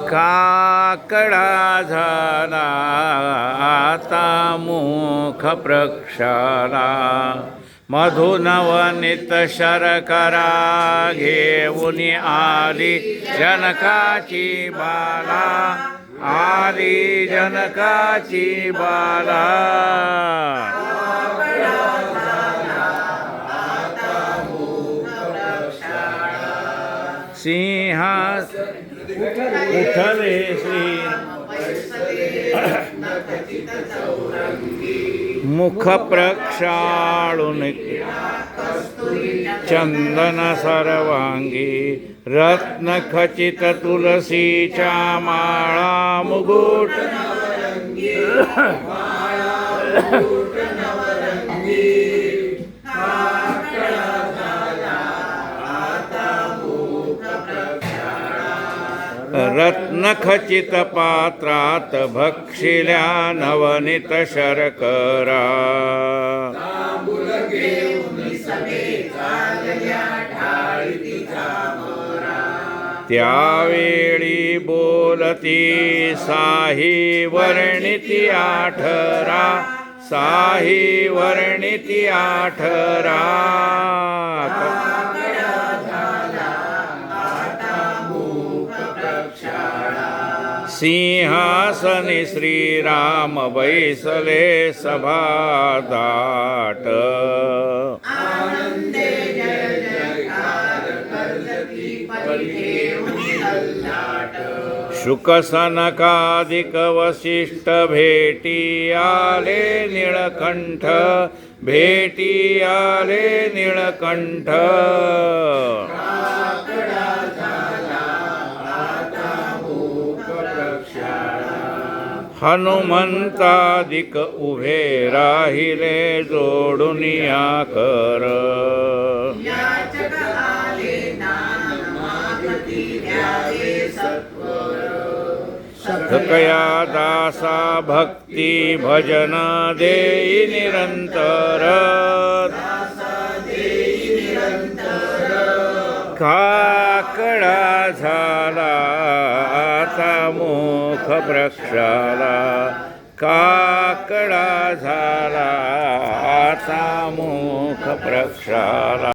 काकडा झाला आता मुख प्रक्षाला, मधुनवनीत शर्करा घेऊन आली जनकाची बाला, आली जनकाची बाला। सिंहास उठले श्री मुख प्रक्षाळून, चंदन सर्वांगी रत्न खचित तुलसीच्या माळा, मुकुट रत्नखचित पात्रात भक्षिल्या नवनीत शर्करा, त्यावेळी बोलती साही वर्णिती आठरा, साही वर्णिती आठरा। सिंहासनी श्रीराम बैसले सभा दाट, शुक सनकादिक वसिष्ठ भेटी आले निळकंठ, भेटी आले निळकंठ। हनुमंतादिक उभे राहिले जोडून आकर, थकया दासा भक्ती भजन देई निरंतर, काकडा झाला आता मुख प्रक्षाला, काकडा झाला आता मुख प्रक्षाला।